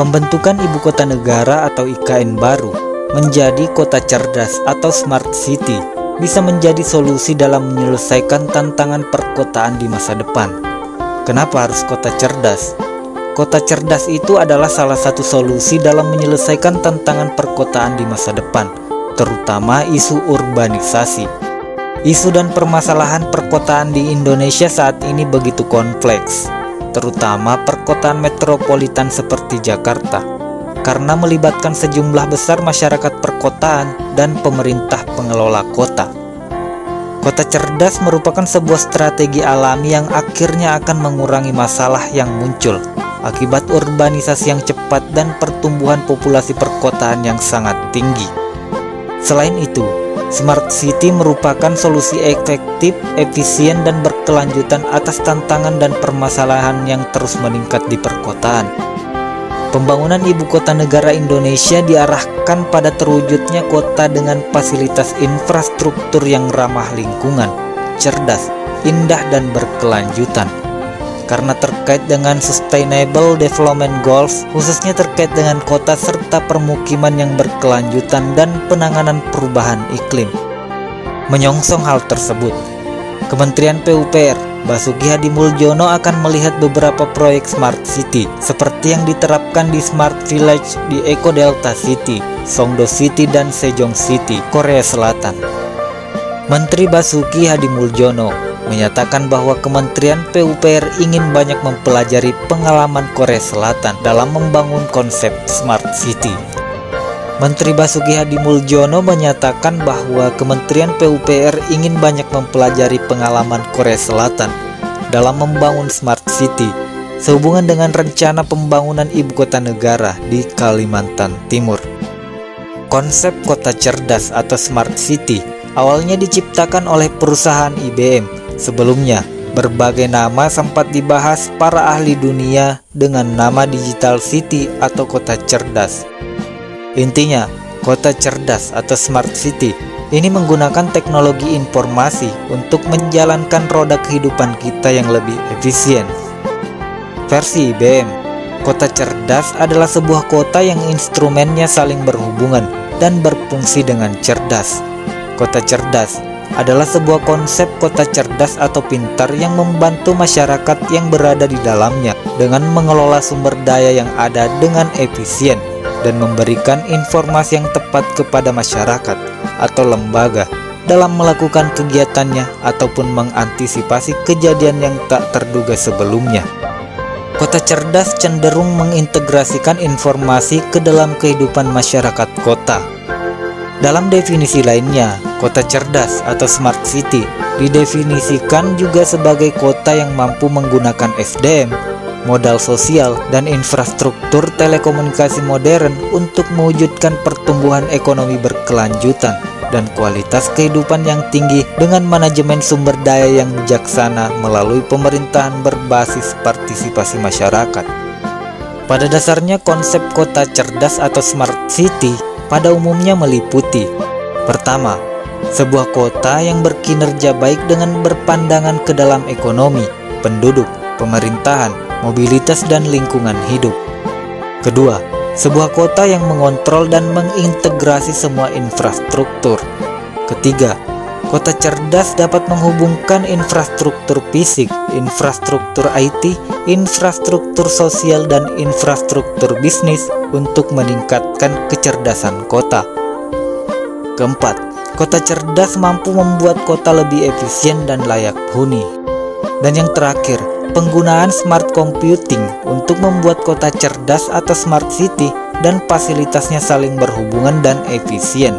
Pembentukan ibu kota negara atau IKN baru menjadi kota cerdas atau smart city bisa menjadi solusi dalam menyelesaikan tantangan perkotaan di masa depan. Kenapa harus kota cerdas? Kota cerdas itu adalah salah satu solusi dalam menyelesaikan tantangan perkotaan di masa depan, terutama isu urbanisasi. Isu dan permasalahan perkotaan di Indonesia saat ini begitu kompleks, terutama perkotaan metropolitan seperti Jakarta, karena melibatkan sejumlah besar masyarakat perkotaan dan pemerintah pengelola kota. Kota cerdas merupakan sebuah strategi alami yang akhirnya akan mengurangi masalah yang muncul akibat urbanisasi yang cepat dan pertumbuhan populasi perkotaan yang sangat tinggi. Selain itu, Smart City merupakan solusi efektif, efisien, dan berkelanjutan atas tantangan dan permasalahan yang terus meningkat di perkotaan. Pembangunan ibu kota negara Indonesia diarahkan pada terwujudnya kota dengan fasilitas infrastruktur yang ramah lingkungan, cerdas, indah, dan berkelanjutan. Karena terkait dengan Sustainable Development Goals, khususnya terkait dengan kota serta permukiman yang berkelanjutan dan penanganan perubahan iklim. Menyongsong hal tersebut, Kementerian PUPR Basuki Hadimuljono akan melihat beberapa proyek Smart City seperti yang diterapkan di Smart Village di Eco Delta City, Songdo City, dan Sejong City, Korea Selatan. Menteri Basuki Hadimuljono menyatakan bahwa Kementerian PUPR ingin banyak mempelajari pengalaman Korea Selatan dalam membangun konsep Smart City. Menteri Basuki Hadimuljono menyatakan bahwa Kementerian PUPR ingin banyak mempelajari pengalaman Korea Selatan dalam membangun Smart City sehubungan dengan rencana pembangunan ibu kota negara di Kalimantan Timur. Konsep kota cerdas atau Smart City awalnya diciptakan oleh perusahaan IBM. Sebelumnya, berbagai nama sempat dibahas para ahli dunia dengan nama Digital City atau kota cerdas. Intinya, kota cerdas atau Smart City ini menggunakan teknologi informasi untuk menjalankan roda kehidupan kita yang lebih efisien. Versi IBM, kota cerdas adalah sebuah kota yang instrumennya saling berhubungan dan berfungsi dengan cerdas. Kota cerdas adalah sebuah konsep kota cerdas atau pintar yang membantu masyarakat yang berada di dalamnya dengan mengelola sumber daya yang ada dengan efisien dan memberikan informasi yang tepat kepada masyarakat atau lembaga dalam melakukan kegiatannya ataupun mengantisipasi kejadian yang tak terduga sebelumnya. Kota cerdas cenderung mengintegrasikan informasi ke dalam kehidupan masyarakat kota. Dalam definisi lainnya, kota cerdas atau Smart City didefinisikan juga sebagai kota yang mampu menggunakan SDM, modal sosial, dan infrastruktur telekomunikasi modern untuk mewujudkan pertumbuhan ekonomi berkelanjutan dan kualitas kehidupan yang tinggi dengan manajemen sumber daya yang bijaksana melalui pemerintahan berbasis partisipasi masyarakat. Pada dasarnya, konsep kota cerdas atau Smart City pada umumnya meliputi: pertama, sebuah kota yang berkinerja baik dengan berpandangan ke dalam ekonomi, penduduk, pemerintahan, mobilitas, dan lingkungan hidup. Kedua, sebuah kota yang mengontrol dan mengintegrasi semua infrastruktur. Ketiga, kota cerdas dapat menghubungkan infrastruktur fisik, infrastruktur IT, infrastruktur sosial, dan infrastruktur bisnis untuk meningkatkan kecerdasan kota. Keempat, kota cerdas mampu membuat kota lebih efisien dan layak huni. Dan yang terakhir, penggunaan smart computing untuk membuat kota cerdas atau Smart City dan fasilitasnya saling berhubungan dan efisien.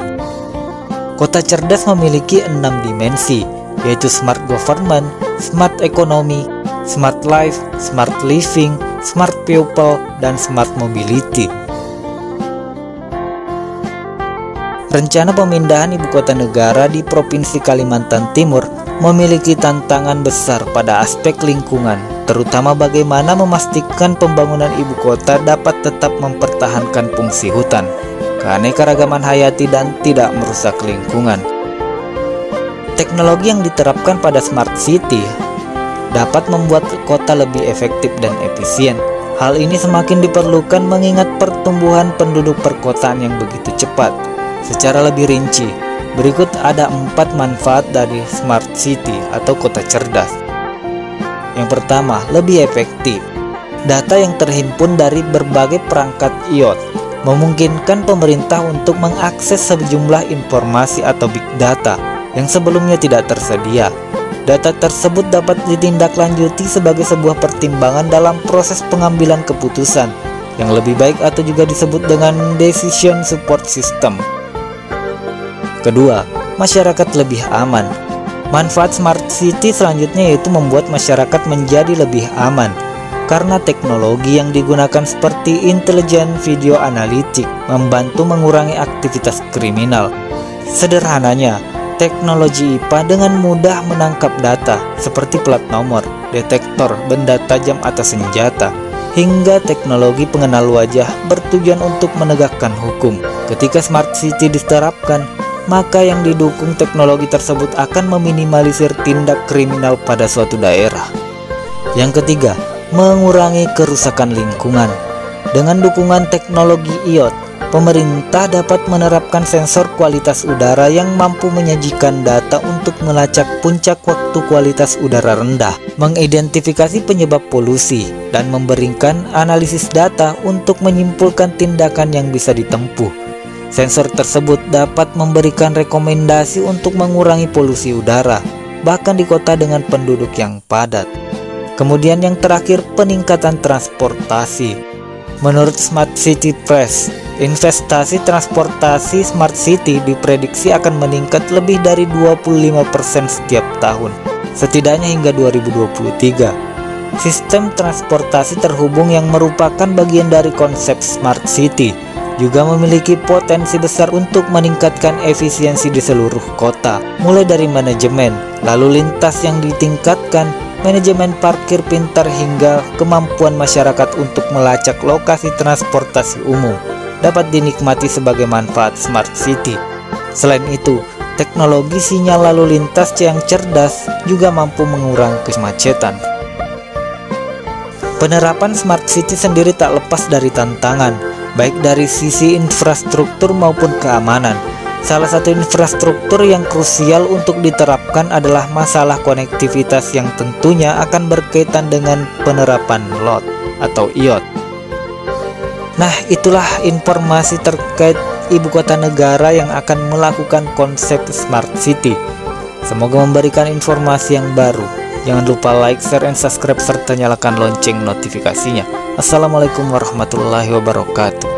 Kota cerdas memiliki 6 dimensi, yaitu Smart Government, Smart Economy, Smart Life, Smart Living, Smart People, dan Smart Mobility. Rencana pemindahan ibu kota negara di Provinsi Kalimantan Timur memiliki tantangan besar pada aspek lingkungan, terutama bagaimana memastikan pembangunan ibu kota dapat tetap mempertahankan fungsi hutan, keanekaragaman hayati, dan tidak merusak lingkungan. Teknologi yang diterapkan pada Smart City dapat membuat kota lebih efektif dan efisien. Hal ini semakin diperlukan mengingat pertumbuhan penduduk perkotaan yang begitu cepat. Secara lebih rinci, berikut ada 4 manfaat dari Smart City atau kota cerdas. Yang pertama, lebih efektif. Data yang terhimpun dari berbagai perangkat IoT memungkinkan pemerintah untuk mengakses sejumlah informasi atau big data yang sebelumnya tidak tersedia. Data tersebut dapat ditindaklanjuti sebagai sebuah pertimbangan dalam proses pengambilan keputusan yang lebih baik atau juga disebut dengan decision support system. Kedua, masyarakat lebih aman. Manfaat Smart City selanjutnya yaitu membuat masyarakat menjadi lebih aman karena teknologi yang digunakan seperti Intelligent Video Analytics membantu mengurangi aktivitas kriminal. Sederhananya, teknologi IPA dengan mudah menangkap data seperti plat nomor, detektor, benda tajam atau senjata, hingga teknologi pengenal wajah bertujuan untuk menegakkan hukum. Ketika Smart City diterapkan, maka yang didukung teknologi tersebut akan meminimalisir tindak kriminal pada suatu daerah. Yang ketiga, mengurangi kerusakan lingkungan. Dengan dukungan teknologi IoT, pemerintah dapat menerapkan sensor kualitas udara yang mampu menyajikan data untuk melacak puncak waktu kualitas udara rendah, mengidentifikasi penyebab polusi, dan memberikan analisis data untuk menyimpulkan tindakan yang bisa ditempuh. Sensor tersebut dapat memberikan rekomendasi untuk mengurangi polusi udara, bahkan di kota dengan penduduk yang padat. Kemudian yang terakhir, peningkatan transportasi. Menurut Smart City Press, investasi transportasi Smart City diprediksi akan meningkat lebih dari 25% setiap tahun, setidaknya hingga 2023. Sistem transportasi terhubung yang merupakan bagian dari konsep Smart City juga memiliki potensi besar untuk meningkatkan efisiensi di seluruh kota, mulai dari manajemen, lalu lintas yang ditingkatkan, manajemen parkir pintar hingga kemampuan masyarakat untuk melacak lokasi transportasi umum dapat dinikmati sebagai manfaat Smart City. Selain itu, teknologi sinyal lalu lintas yang cerdas juga mampu mengurangi kemacetan. Penerapan Smart City sendiri tak lepas dari tantangan, baik dari sisi infrastruktur maupun keamanan. Salah satu infrastruktur yang krusial untuk diterapkan adalah masalah konektivitas yang tentunya akan berkaitan dengan penerapan LOT atau IoT. Nah, itulah informasi terkait ibu kota negara yang akan melakukan konsep Smart City. Semoga memberikan informasi yang baru. Jangan lupa like, share, and subscribe serta nyalakan lonceng notifikasinya. Assalamualaikum warahmatullahi wabarakatuh.